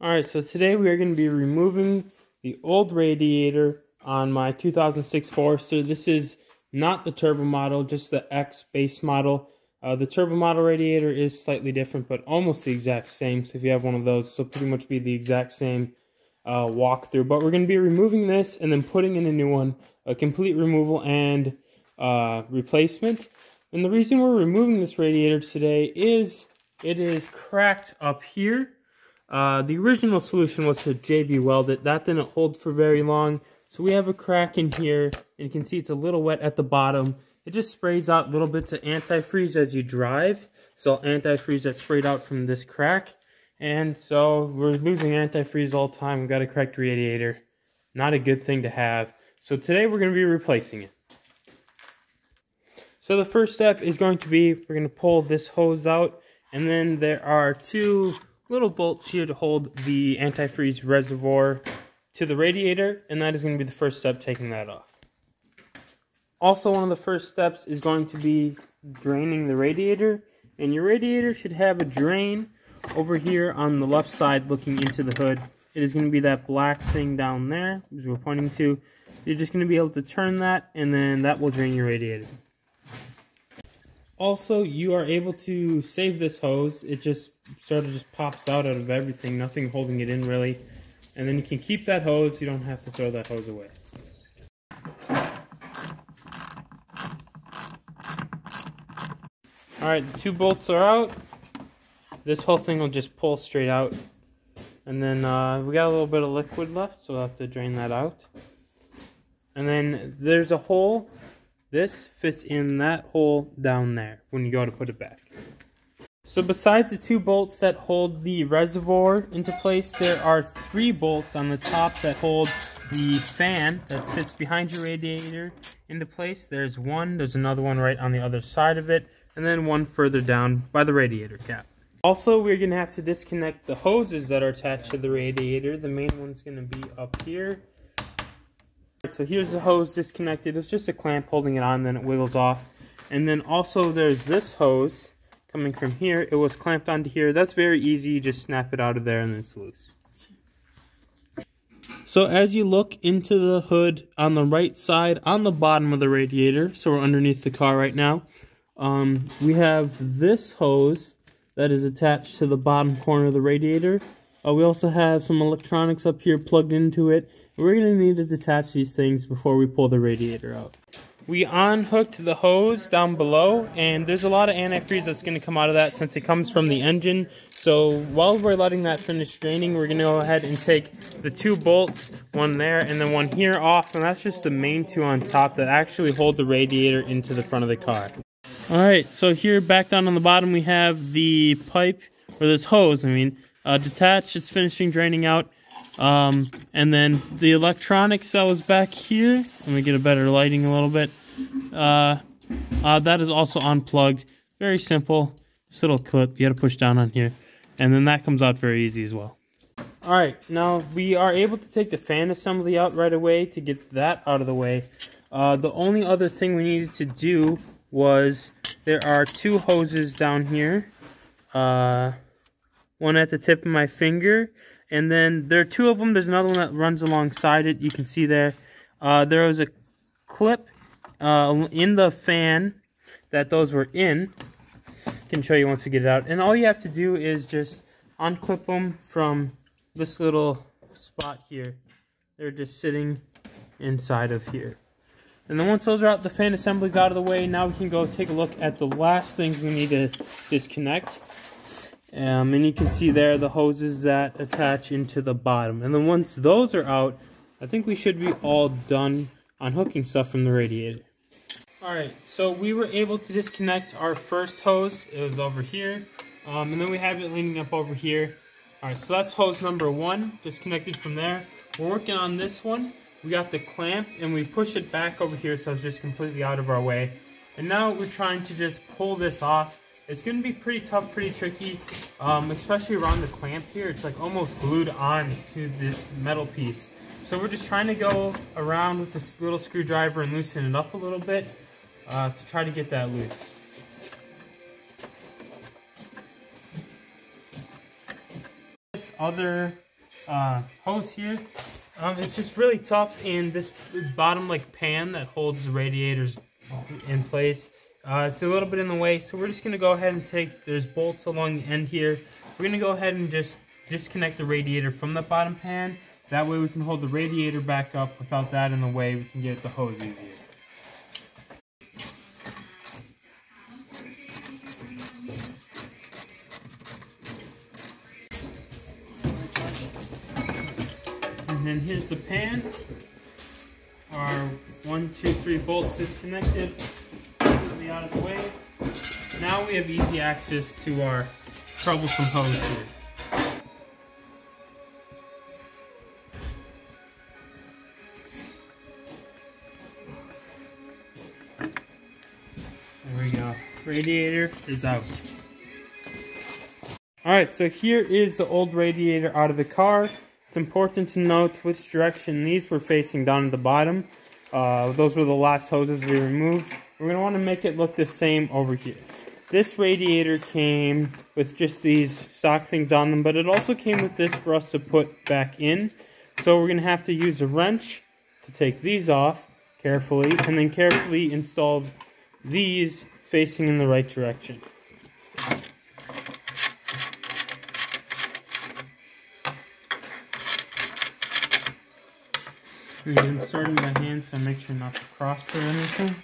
Alright, so today we are going to be removing the old radiator on my 2006 Forester. This is not the turbo model, just the X base model. The turbo model radiator is slightly different, but almost the exact same. So if you have one of those, this will pretty much be the exact same walkthrough. But we're going to be removing this and then putting in a new one, a complete removal and replacement. And the reason we're removing this radiator today is it is cracked up here. The original solution was to JB weld it. That didn't hold for very long. So we have a crack in here, and you can see it's a little wet at the bottom. It just sprays out little bits of antifreeze as you drive. So antifreeze that sprayed out from this crack. And so we're losing antifreeze all the time. We've got a cracked radiator. Not a good thing to have. So today we're going to be replacing it. So the first step is going to be, we're going to pull this hose out. And then there are two little bolts here to hold the antifreeze reservoir to the radiator, and that is going to be the first step, taking that off. Also, one of the first steps is going to be draining the radiator, and your radiator should have a drain over here on the left side looking into the hood. It is going to be that black thing down there, as we're pointing to. You're just going to be able to turn that, and then that will drain your radiator. Also, you are able to save this hose. It just sort of just pops out of everything, nothing holding it in really. And then you can keep that hose. You don't have to throw that hose away. Alright, the two bolts are out. This whole thing will just pull straight out. And then we got a little bit of liquid left, so we'll have to drain that out. And then there's a hole. This fits in that hole down there when you go to put it back. So besides the two bolts that hold the reservoir into place, there are three bolts on the top that hold the fan that sits behind your radiator into place. There's one, there's another one right on the other side of it, and then one further down by the radiator cap. Also, we're going to have to disconnect the hoses that are attached to the radiator. The main one's going to be up here. So here's the hose disconnected. It's just a clamp holding it on, then it wiggles off. And then also there's this hose coming from here. It was clamped onto here. That's very easy. You just snap it out of there and then it's loose. So as you look into the hood on the right side, on the bottom of the radiator, so we're underneath the car right now, we have this hose that is attached to the bottom corner of the radiator. We also have some electronics up here plugged into it. We're going to need to detach these things before we pull the radiator out. We unhooked the hose down below, and there's a lot of antifreeze that's going to come out of that since it comes from the engine. So while we're letting that finish draining, we're going to go ahead and take the two bolts, one there and then one here off, and that's just the main two on top that actually hold the radiator into the front of the car. Alright, so here back down on the bottom we have the pipe, or this hose, detached. It's finishing draining out. And then the electronics that was back here, let me get a better lighting a little bit, that is also unplugged. Very simple, just a little clip you gotta push down on here, and then that comes out very easy as well. Alright, now we are able to take the fan assembly out right away to get that out of the way. The only other thing we needed to do was, there are two hoses down here, one at the tip of my finger, and then there are two of them. There's another one that runs alongside it. You can see there. There was a clip in the fan that those were in. I can show you once we get it out. And all you have to do is just unclip them from this little spot here. They're just sitting inside of here. And then once those are out, the fan assembly's out of the way. Now we can go take a look at the last things we need to disconnect. And you can see there the hoses that attach into the bottom. And then once those are out, I think we should be all done unhooking stuff from the radiator. Alright, so we were able to disconnect our first hose. It was over here. And then we have it leaning up over here. Alright, so that's hose number one, disconnected from there. We're working on this one. We got the clamp and we push it back over here so it's just completely out of our way. And now we're trying to just pull this off. It's going to be pretty tough, pretty tricky, especially around the clamp here. It's like almost glued on to this metal piece. So we're just trying to go around with this little screwdriver and loosen it up a little bit to try to get that loose. This other hose here. It's just really tough, and this bottom like pan that holds the radiators in place, it's a little bit in the way, so we're just going to go ahead and there's bolts along the end here. We're going to go ahead and just disconnect the radiator from the bottom pan. That way we can hold the radiator back up without that in the way. We can get at the hose easier. And then here's the pan. Our 1, 2, 3 bolts disconnected, completely out of the way. Now we have easy access to our troublesome hose here. There we go. Radiator is out. Alright, so here is the old radiator out of the car. It's important to note which direction these were facing down at the bottom. Those were the last hoses we removed. We're going to want to make it look the same over here. This radiator came with just these stock things on them, but it also came with this for us to put back in. So we're going to have to use a wrench to take these off carefully, and then carefully install these facing in the right direction. And I'm starting by hand, so make sure not to cross or anything.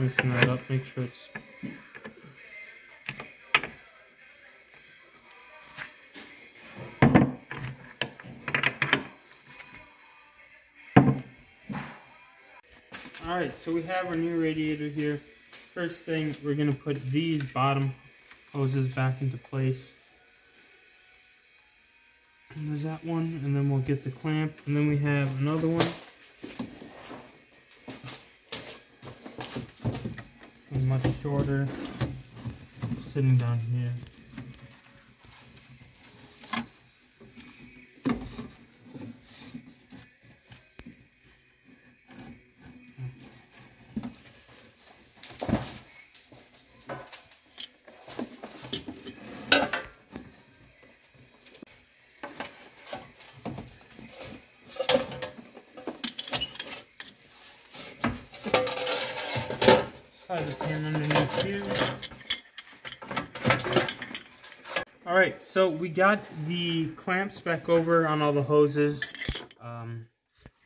Loosen that up, make sure it's Alright, so we have our new radiator here. First thing, we're going to put these bottom hoses back into place. And there's that one, and then we'll get the clamp, and then we have another one. And much shorter, sitting down here. Slide the pan underneath here. Alright, so we got the clamps back over on all the hoses.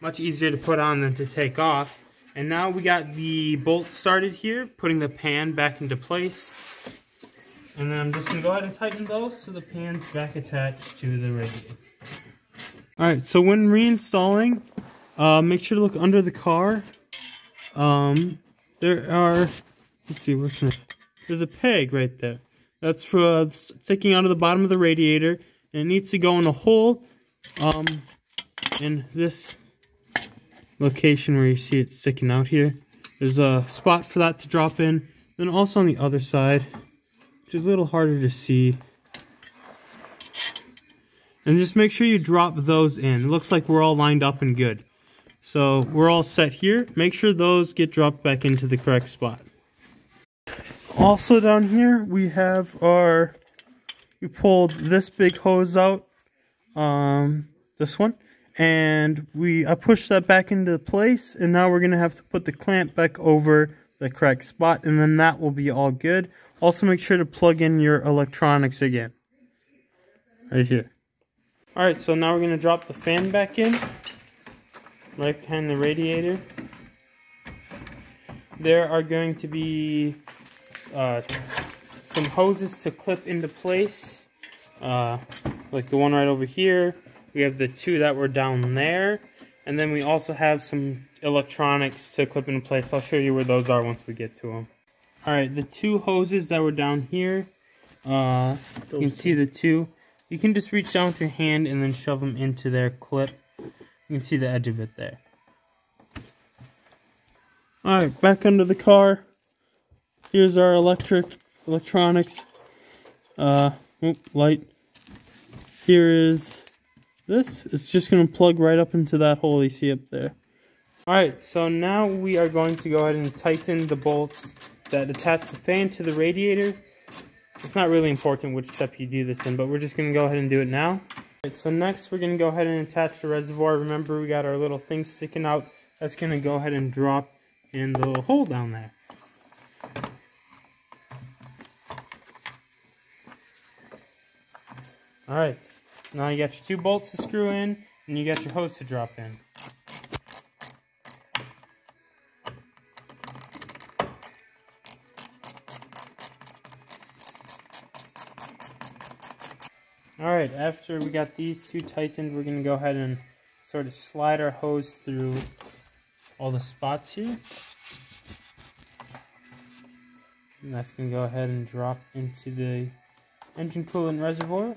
Much easier to put on than to take off. And now we got the bolts started here, putting the pan back into place. And then I'm just going to go ahead and tighten those so the pan's back attached to the radiator. Alright, so when reinstalling, make sure to look under the car. There are, let's see, there's a peg right there. That's for sticking out of the bottom of the radiator, and it needs to go in a hole in this location where you see it sticking out here. There's a spot for that to drop in. Then also on the other side, which is a little harder to see. And just make sure you drop those in. It looks like we're all lined up and good. So we're all set here. Make sure those get dropped back into the correct spot. Also down here we have we pulled this big hose out, this one, and I pushed that back into place, and now we're going to have to put the clamp back over the correct spot, and then that will be all good. Also make sure to plug in your electronics again. Right here. Alright, so now we're going to drop the fan back in. Right behind the radiator. There are going to be some hoses to clip into place, like the one right over here. We have the two that were down there, and then we also have some electronics to clip into place. I'll show you where those are once we get to them. Alright, the two hoses that were down here, you can see the two. You can just reach down with your hand and then shove them into their clip. You can see the edge of it there. Alright, back under the car. Here's our electronics. Oh, light. Here is this. It's just going to plug right up into that hole you see up there. Alright, so now we are going to go ahead and tighten the bolts that attach the fan to the radiator. It's not really important which step you do this in, but we're just going to go ahead and do it now. Alright, so next we're going to go ahead and attach the reservoir. Remember, we got our little thing sticking out. That's going to go ahead and drop in the little hole down there. Alright, now you got your 2 bolts to screw in, and you got your hose to drop in. Alright, after we got these 2 tightened, we're going to go ahead and sort of slide our hose through all the spots here. And that's going to go ahead and drop into the engine coolant reservoir.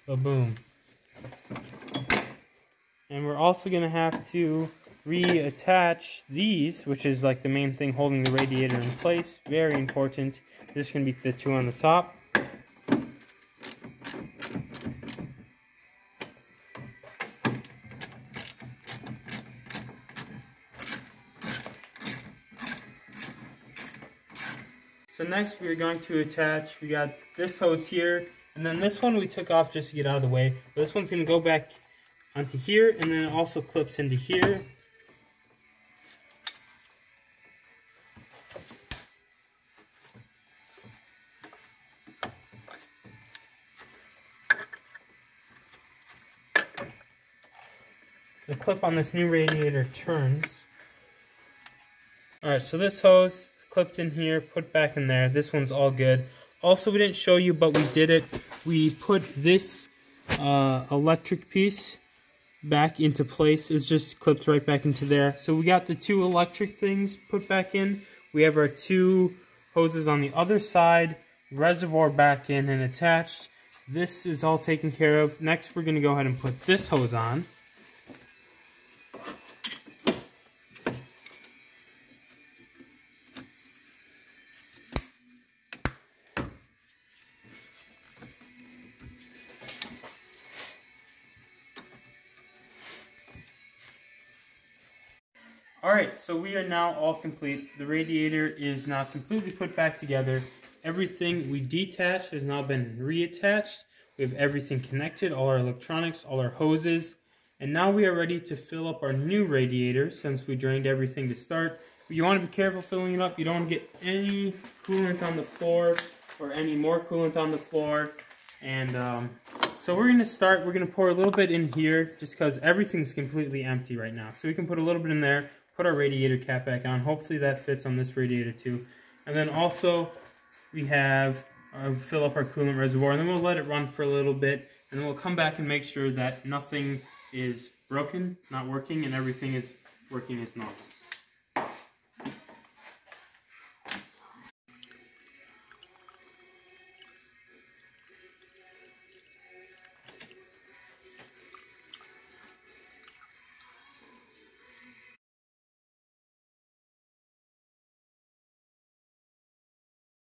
Ba-boom. And we're also going to have to reattach these, which is like the main thing holding the radiator in place. Very important. This is going to be the 2 on the top. So next we're going to attach, we got this hose here, and then this one we took off just to get out of the way. But this one's going to go back onto here, and then it also clips into here. The clip on this new radiator turns. Alright, so this hose clipped in here, put back in there. This one's all good. Also, we didn't show you, but we did it. We put this electric piece back into place. It's just clipped right back into there. So we got the 2 electric things put back in. We have our 2 hoses on the other side, reservoir back in and attached. This is all taken care of. Next, we're going to go ahead and put this hose on. Alright, so we are now all complete. The radiator is now completely put back together. Everything we detached has now been reattached. We have everything connected, all our electronics, all our hoses. And now we are ready to fill up our new radiator since we drained everything to start. But you want to be careful filling it up. You don't want to get any coolant on the floor or any more coolant on the floor. And so we're going to start. We're going to pour a little bit in here just because everything's completely empty right now. So we can put a little bit in there. Put our radiator cap back on. Hopefully that fits on this radiator too. And then also we have fill up our coolant reservoir, and then we'll let it run for a little bit, and then we'll come back and make sure that nothing is broken, not working, and everything is working as normal.